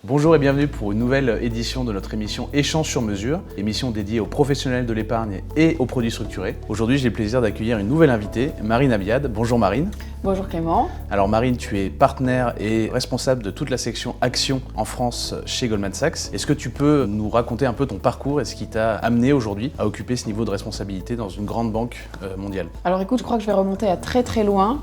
Bonjour et bienvenue pour une nouvelle édition de notre émission Échange sur mesure, émission dédiée aux professionnels de l'épargne et aux produits structurés. Aujourd'hui, j'ai le plaisir d'accueillir une nouvelle invitée, Marine Abiad. Bonjour Marine. Bonjour Clément. Alors Marine, tu es partenaire et responsable de toute la section Action en France chez Goldman Sachs. Est-ce que tu peux nous raconter un peu ton parcours et ce qui t'a amené aujourd'hui à occuper ce niveau de responsabilité dans une grande banque mondiale? Alors écoute, je crois que je vais remonter à très loin.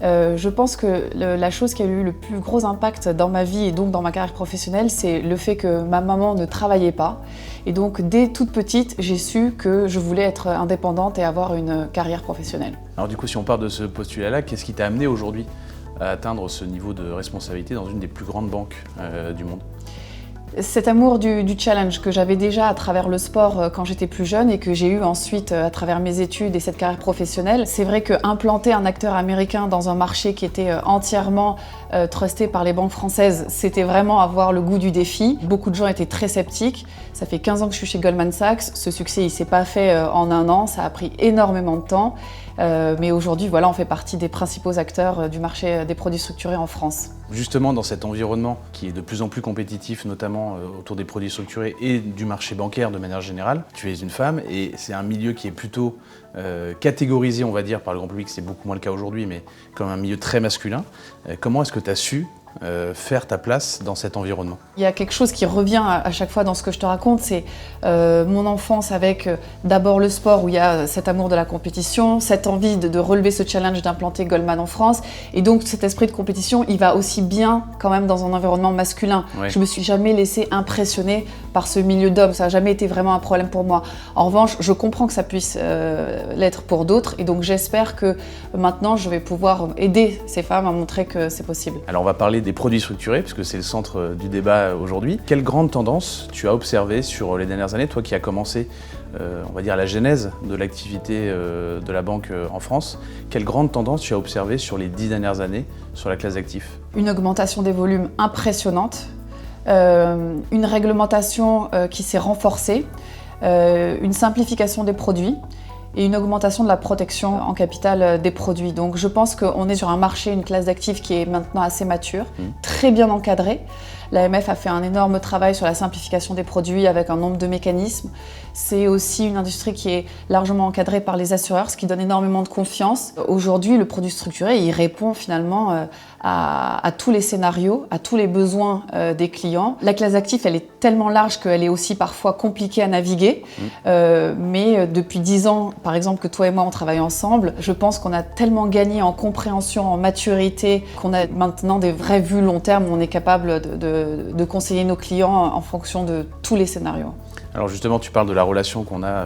Je pense que la chose qui a eu le plus gros impact dans ma vie et donc dans ma carrière professionnelle, c'est le fait que ma maman ne travaillait pas. Et donc dès toute petite, j'ai su que je voulais être indépendante et avoir une carrière professionnelle. Alors du coup, si on part de ce postulat-là, qu'est-ce qui t'a amené aujourd'hui à atteindre ce niveau de responsabilité dans une des plus grandes banques du monde? Cet amour du challenge que j'avais déjà à travers le sport quand j'étais plus jeune et que j'ai eu ensuite à travers mes études et cette carrière professionnelle, c'est vrai qu'implanter un acteur américain dans un marché qui était entièrement trusté par les banques françaises, c'était vraiment avoir le goût du défi. Beaucoup de gens étaient très sceptiques. Ça fait 15 ans que je suis chez Goldman Sachs. Ce succès, il ne s'est pas fait en un an. Ça a pris énormément de temps. Mais aujourd'hui, voilà, on fait partie des principaux acteurs du marché des produits structurés en France. Justement, dans cet environnement qui est de plus en plus compétitif, notamment autour des produits structurés et du marché bancaire de manière générale, tu es une femme et c'est un milieu qui est plutôt catégorisé, on va dire, par le grand public. C'est beaucoup moins le cas aujourd'hui, mais comme un milieu très masculin. Comment est-ce que tu as su faire ta place dans cet environnement? Il y a quelque chose qui revient à chaque fois dans ce que je te raconte, c'est mon enfance avec d'abord le sport où il y a cet amour de la compétition, cette envie de relever ce challenge d'implanter Goldman en France, et donc cet esprit de compétition, il va aussi bien quand même dans un environnement masculin. Ouais. Je me suis jamais laissée impressionner par ce milieu d'hommes, ça n'a jamais été vraiment un problème pour moi. En revanche, je comprends que ça puisse l'être pour d'autres, et donc j'espère que maintenant je vais pouvoir aider ces femmes à montrer que c'est possible. Alors on va parler des produits structurés, puisque c'est le centre du débat aujourd'hui. Quelle grande tendance tu as observé sur les dernières années, toi qui as commencé, on va dire, la genèse de l'activité de la banque en France? Quelle grande tendance tu as observé sur les 10 dernières années sur la classe d'actifs? Une augmentation des volumes impressionnante, une réglementation qui s'est renforcée, une simplification des produits et une augmentation de la protection en capital des produits. Donc je pense qu'on est sur un marché, une classe d'actifs qui est maintenant assez mature, très bien encadrée. L'AMF a fait un énorme travail sur la simplification des produits avec un nombre de mécanismes. C'est aussi une industrie qui est largement encadrée par les assureurs, ce qui donne énormément de confiance. Aujourd'hui, le produit structuré, il répond finalement à tous les scénarios, à tous les besoins des clients. La classe d'actifs, elle est tellement large qu'elle est aussi parfois compliquée à naviguer. Mais depuis 10 ans, par exemple, que toi et moi, on travaille ensemble, je pense qu'on a tellement gagné en compréhension, en maturité, qu'on a maintenant des vraies vues long terme où on est capable de conseiller nos clients en fonction de tous les scénarios. Alors justement, tu parles de la relation qu'on a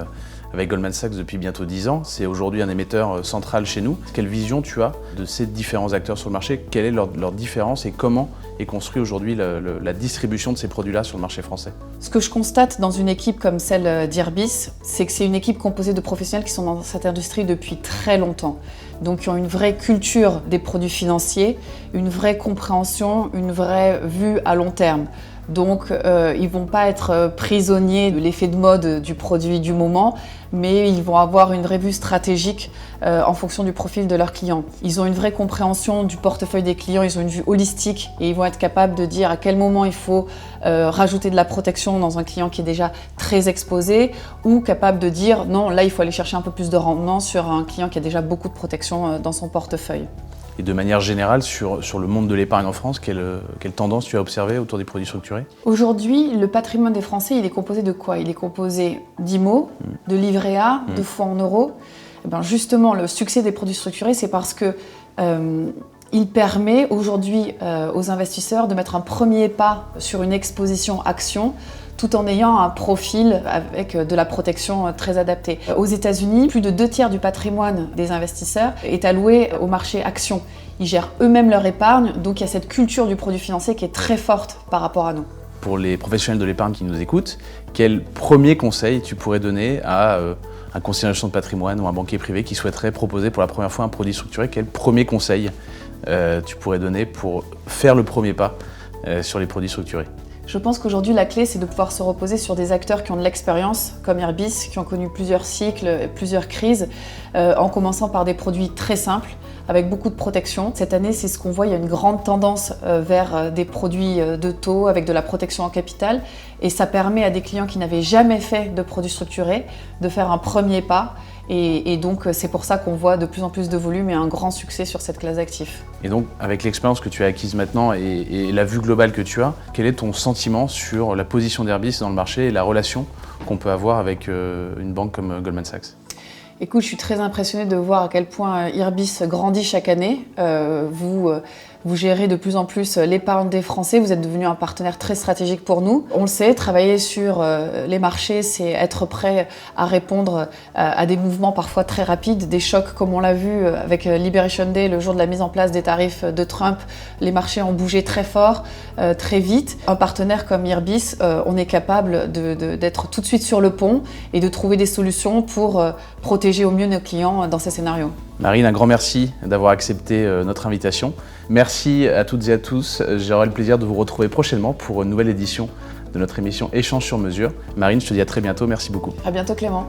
avec Goldman Sachs depuis bientôt 10 ans. C'est aujourd'hui un émetteur central chez nous. Quelle vision tu as de ces différents acteurs sur le marché? Quelle est leur différence et comment est construite aujourd'hui la distribution de ces produits-là sur le marché français? Ce que je constate dans une équipe comme celle d'Irbis, c'est que c'est une équipe composée de professionnels qui sont dans cette industrie depuis très longtemps. Donc qui ont une vraie culture des produits financiers, une vraie compréhension, une vraie vue à long terme. Donc ils ne vont pas être prisonniers de l'effet de mode du produit du moment, mais ils vont avoir une vraie vue stratégique en fonction du profil de leurs clients. Ils ont une vraie compréhension du portefeuille des clients, ils ont une vue holistique et ils vont être capables de dire à quel moment il faut rajouter de la protection dans un client qui est déjà très exposé, ou capable de dire non, là il faut aller chercher un peu plus de rendement sur un client qui a déjà beaucoup de protection dans son portefeuille. Et de manière générale, sur le monde de l'épargne en France, quelle tendance tu as observé autour des produits structurés? Aujourd'hui, le patrimoine des Français, il est composé de quoi? Il est composé d'IMO, de livret A, de fonds en euros. Et bien justement, le succès des produits structurés, c'est parce que il permet aujourd'hui aux investisseurs de mettre un premier pas sur une exposition action, tout en ayant un profil avec de la protection très adaptée. Aux États-Unis, plus de 2/3 du patrimoine des investisseurs est alloué au marché action. Ils gèrent eux-mêmes leur épargne, donc il y a cette culture du produit financier qui est très forte par rapport à nous. Pour les professionnels de l'épargne qui nous écoutent, quel premier conseil tu pourrais donner à un conseiller en gestion de patrimoine ou un banquier privé qui souhaiterait proposer pour la première fois un produit structuré? Quel premier conseil tu pourrais donner pour faire le premier pas sur les produits structurés? Je pense qu'aujourd'hui, la clé, c'est de pouvoir se reposer sur des acteurs qui ont de l'expérience, comme Irbis, qui ont connu plusieurs cycles, plusieurs crises, en commençant par des produits très simples, avec beaucoup de protection. Cette année, c'est ce qu'on voit, il y a une grande tendance vers des produits de taux, avec de la protection en capital, et ça permet à des clients qui n'avaient jamais fait de produits structurés de faire un premier pas. Et donc, c'est pour ça qu'on voit de plus en plus de volume et un grand succès sur cette classe d'actifs. Et donc, avec l'expérience que tu as acquise maintenant et la vue globale que tu as, quel est ton sentiment sur la position d'Irbis dans le marché et la relation qu'on peut avoir avec une banque comme Goldman Sachs? Écoute, je suis très impressionnée de voir à quel point Irbis grandit chaque année. Vous gérez de plus en plus l'épargne des Français, vous êtes devenu un partenaire très stratégique pour nous. On le sait, travailler sur les marchés, c'est être prêt à répondre à des mouvements parfois très rapides, des chocs comme on l'a vu avec Liberation Day, le jour de la mise en place des tarifs de Trump. Les marchés ont bougé très fort, très vite. Un partenaire comme Irbis, on est capable d'être tout de suite sur le pont et de trouver des solutions pour protéger au mieux nos clients dans ces scénarios. Marine, un grand merci d'avoir accepté notre invitation. Merci à toutes et à tous. J'aurai le plaisir de vous retrouver prochainement pour une nouvelle édition de notre émission Échange sur mesure. Marine, je te dis à très bientôt. Merci beaucoup. À bientôt Clément.